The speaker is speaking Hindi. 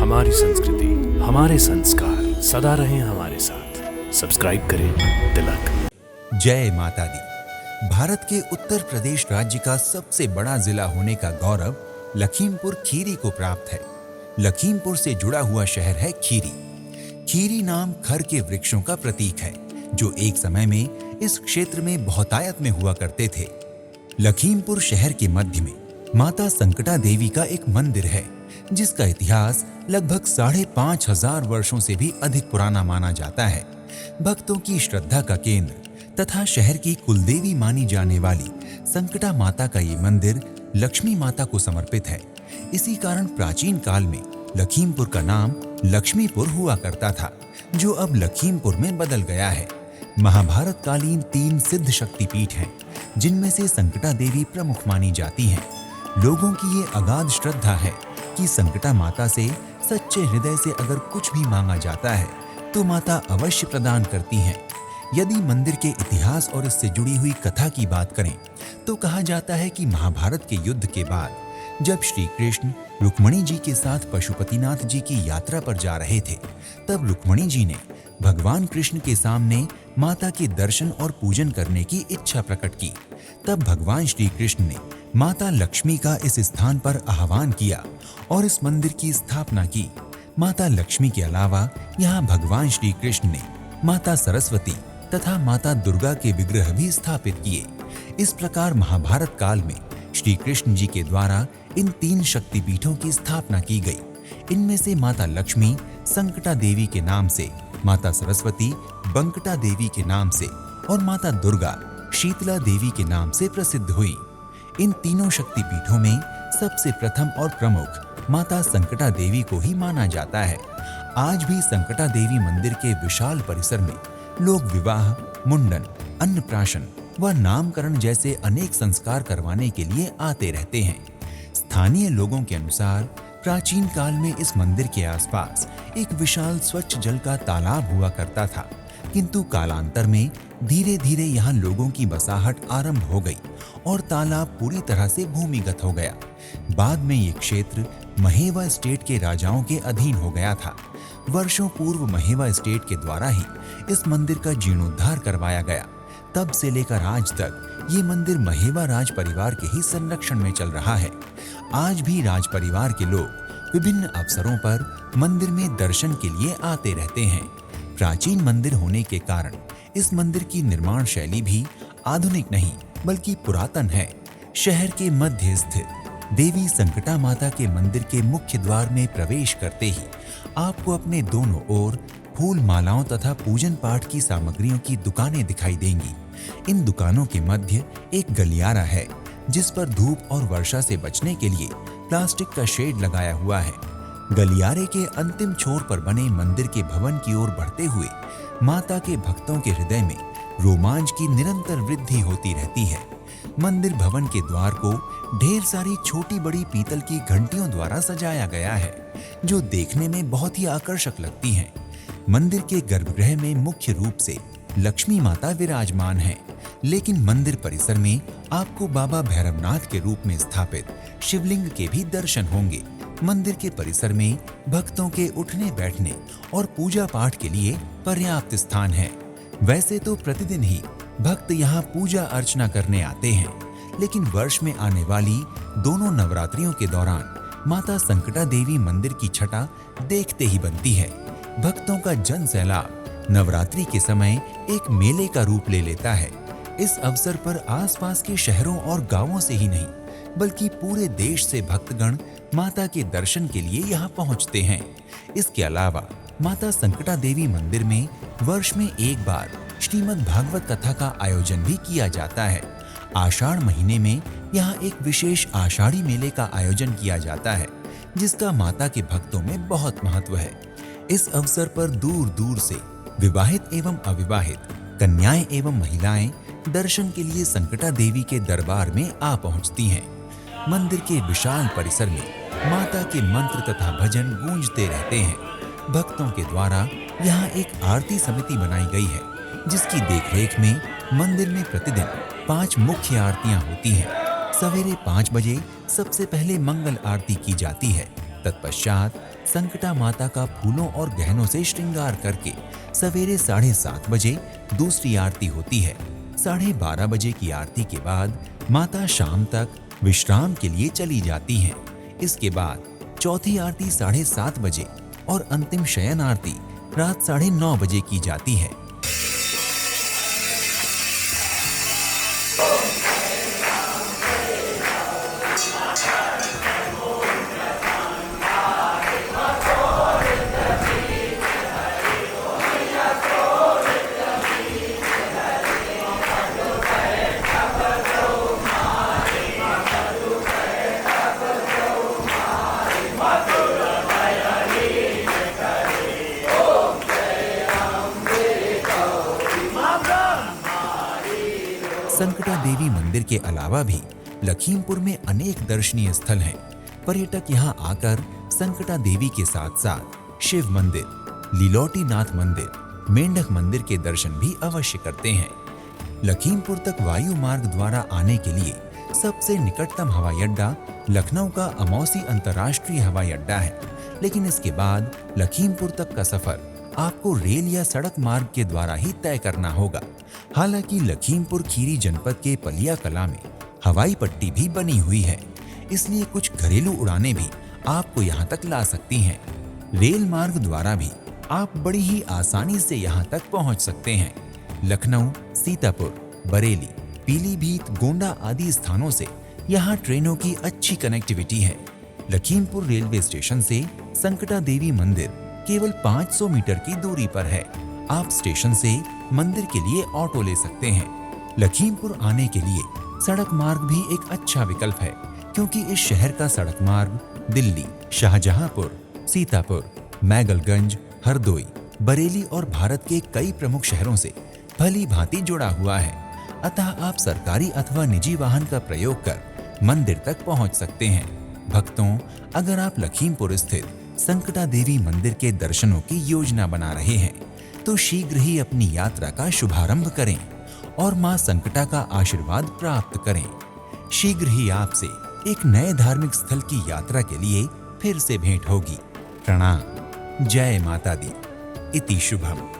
हमारी संस्कृति, हमारे संस्कार सदा रहें हमारे साथ। सब्सक्राइब करें तिलक। जय माता दी। भारत के उत्तर प्रदेश राज्य का सबसे बड़ा जिला होने का गौरव लखीमपुर खीरी को प्राप्त है। लखीमपुर से जुड़ा हुआ शहर है खीरी। खीरी नाम खर के वृक्षों का प्रतीक है, जो एक समय में इस क्षेत्र में बहुतायत में हुआ करते थे। लखीमपुर शहर के मध्य में माता संकटा देवी का एक मंदिर है, जिसका इतिहास लगभग 5,500 वर्षों से भी अधिक पुराना माना जाता है। भक्तों की श्रद्धा का केंद्र तथा शहर की कुलदेवी मानी जाने वाली संकटा माता का ये मंदिर लक्ष्मी माता को समर्पित है। इसी कारण प्राचीन काल में लखीमपुर का नाम लक्ष्मीपुर हुआ करता था, जो अब लखीमपुर में बदल गया है। महाभारत कालीन 3 सिद्ध शक्तिपीठ हैं, जिनमें से संकटा देवी प्रमुख मानी जाती हैं। लोगों की ये अगाध श्रद्धा है कि संकटा माता से सच्चे हृदय से अगर कुछ भी मांगा जाता है तो माता अवश्य प्रदान करती हैं। यदि मंदिर के इतिहास और इससे जुड़ी हुई कथा की बात करें तो कहा जाता है कि महाभारत के युद्ध के बाद जब श्री कृष्ण रुक्मिणी जी के साथ पशुपतिनाथ जी की यात्रा पर जा रहे थे, तब रुक्मिणी जी ने भगवान कृष्ण के सामने माता के दर्शन और पूजन करने की इच्छा प्रकट की। तब भगवान श्री कृष्ण ने माता लक्ष्मी का इस स्थान पर आह्वान किया और इस मंदिर की स्थापना की। माता लक्ष्मी के अलावा यहाँ भगवान श्री कृष्ण ने माता सरस्वती तथा माता दुर्गा के विग्रह भी स्थापित किए। इस प्रकार महाभारत काल में श्री कृष्ण जी के द्वारा इन 3 शक्तिपीठों की स्थापना की गई। इनमें से माता लक्ष्मी संकटा देवी के नाम से, माता सरस्वती बंकटा देवी के नाम से और माता दुर्गा शीतला देवी के नाम से प्रसिद्ध हुई। इन तीनों शक्तिपीठों में सबसे प्रथम और प्रमुख माता संकटा देवी को ही माना जाता है। आज भी संकटा देवी मंदिर के विशाल परिसर में लोग विवाह, मुंडन, अन्नप्राशन व नामकरण जैसे अनेक संस्कार करवाने के लिए आते रहते हैं। स्थानीय लोगों के अनुसार प्राचीन काल में इस मंदिर के आसपास एक विशाल स्वच्छ जल का तालाब हुआ करता था, किंतु कालांतर में धीरे धीरे यहाँ लोगों की बसाहट आरंभ हो गई और तालाब पूरी तरह से भूमिगत हो गया। बाद में ये क्षेत्र महेवा स्टेट के राजाओं के अधीन हो गया था। वर्षों पूर्व महेवा स्टेट के द्वारा ही इस मंदिर का जीर्णोद्धार करवाया गया। तब से लेकर आज तक ये मंदिर महेवा राज परिवार के ही संरक्षण में चल रहा है। आज भी राज परिवार के लोग विभिन्न अवसरों पर मंदिर में दर्शन के लिए आते रहते हैं। प्राचीन मंदिर होने के कारण इस मंदिर की निर्माण शैली भी आधुनिक नहीं बल्कि पुरातन है। शहर के मध्य स्थित देवी संकटा माता के मंदिर के मुख्य द्वार में प्रवेश करते ही आपको अपने दोनों ओर फूल मालाओं तथा पूजन पाठ की सामग्रियों की दुकानें दिखाई देंगी। इन दुकानों के मध्य एक गलियारा है, जिस पर धूप और वर्षा से बचने के लिए प्लास्टिक का शेड लगाया हुआ है। गलियारे के अंतिम छोर पर बने मंदिर के भवन की ओर बढ़ते हुए माता के भक्तों के हृदय में रोमांच की निरंतर वृद्धि होती रहती है। मंदिर भवन के द्वार को ढेर सारी छोटी बड़ी पीतल की घंटियों द्वारा सजाया गया है, जो देखने में बहुत ही आकर्षक लगती हैं। मंदिर के गर्भगृह में मुख्य रूप से लक्ष्मी माता विराजमान है, लेकिन मंदिर परिसर में आपको बाबा भैरवनाथ के रूप में स्थापित शिवलिंग के भी दर्शन होंगे। मंदिर के परिसर में भक्तों के उठने बैठने और पूजा पाठ के लिए पर्याप्त स्थान है। वैसे तो प्रतिदिन ही भक्त यहाँ पूजा अर्चना करने आते हैं, लेकिन वर्ष में आने वाली दोनों नवरात्रियों के दौरान माता संकटा देवी मंदिर की छटा देखते ही बनती है। भक्तों का जन सैलाब नवरात्रि के समय एक मेले का रूप ले लेता है। इस अवसर पर आसपास के शहरों और गांवों से ही नहीं बल्कि पूरे देश से भक्तगण माता के दर्शन के लिए यहाँ पहुँचते हैं। इसके अलावा माता संकटा देवी मंदिर में वर्ष में एक बार श्रीमद् भागवत कथा का आयोजन भी किया जाता है। आषाढ़ महीने में यहाँ एक विशेष आषाढ़ी मेले का आयोजन किया जाता है, जिसका माता के भक्तों में बहुत महत्व है। इस अवसर पर दूर दूर से विवाहित एवं अविवाहित कन्याएं एवं महिलाएं दर्शन के लिए संकटा देवी के दरबार में आ पहुंचती हैं। मंदिर के विशाल परिसर में माता के मंत्र तथा भजन गूंजते रहते हैं। भक्तों के द्वारा यहाँ एक आरती समिति बनाई गई है, जिसकी देखरेख में मंदिर में प्रतिदिन 5 मुख्य आरतियां होती हैं। सवेरे 5 बजे सबसे पहले मंगल आरती की जाती है। तत्पश्चात संकटा माता का फूलों और गहनों से श्रृंगार करके सवेरे 7:30 बजे दूसरी आरती होती है। 12:30 बजे की आरती के बाद माता शाम तक विश्राम के लिए चली जाती हैं। इसके बाद चौथी आरती 7:30 बजे और अंतिम शयन आरती रात 9:30 बजे की जाती है। संकटा देवी मंदिर के अलावा भी लखीमपुर में अनेक दर्शनीय स्थल हैं। पर्यटक यहाँ आकर संकटा देवी के साथ साथ शिव मंदिर, लीलोटी नाथ मंदिर, मेंढक मंदिर के दर्शन भी अवश्य करते हैं। लखीमपुर तक वायु मार्ग द्वारा आने के लिए सबसे निकटतम हवाई अड्डा लखनऊ का अमौसी अंतर्राष्ट्रीय हवाई अड्डा है, लेकिन इसके बाद लखीमपुर तक का सफर आपको रेल या सड़क मार्ग के द्वारा ही तय करना होगा। हालांकि लखीमपुर खीरी जनपद के पलिया कला में हवाई पट्टी भी बनी हुई है, इसलिए कुछ घरेलू उड़ानें भी आपको यहाँ तक ला सकती हैं। रेल मार्ग द्वारा भी आप बड़ी ही आसानी से यहाँ तक पहुँच सकते हैं। लखनऊ, सीतापुर, बरेली, पीलीभीत, गोंडा आदि स्थानों से यहाँ ट्रेनों की अच्छी कनेक्टिविटी है। लखीमपुर रेलवे स्टेशन से संकटा देवी मंदिर केवल 500 मीटर की दूरी पर है। आप स्टेशन से मंदिर के लिए ऑटो ले सकते हैं। लखीमपुर आने के लिए सड़क मार्ग भी एक अच्छा विकल्प है, क्योंकि इस शहर का सड़क मार्ग दिल्ली, शाहजहांपुर, सीतापुर, मैगलगंज, हरदोई, बरेली और भारत के कई प्रमुख शहरों से भली भांति जुड़ा हुआ है। अतः आप सरकारी अथवा निजी वाहन का प्रयोग कर मंदिर तक पहुंच सकते हैं। भक्तों, अगर आप लखीमपुर स्थित संकटा देवी मंदिर के दर्शनों की योजना बना रहे हैं तो शीघ्र ही अपनी यात्रा का शुभारंभ करें और मां संकटा का आशीर्वाद प्राप्त करें। शीघ्र ही आपसे एक नए धार्मिक स्थल की यात्रा के लिए फिर से भेंट होगी। प्रणाम। जय माता दी। इति शुभम।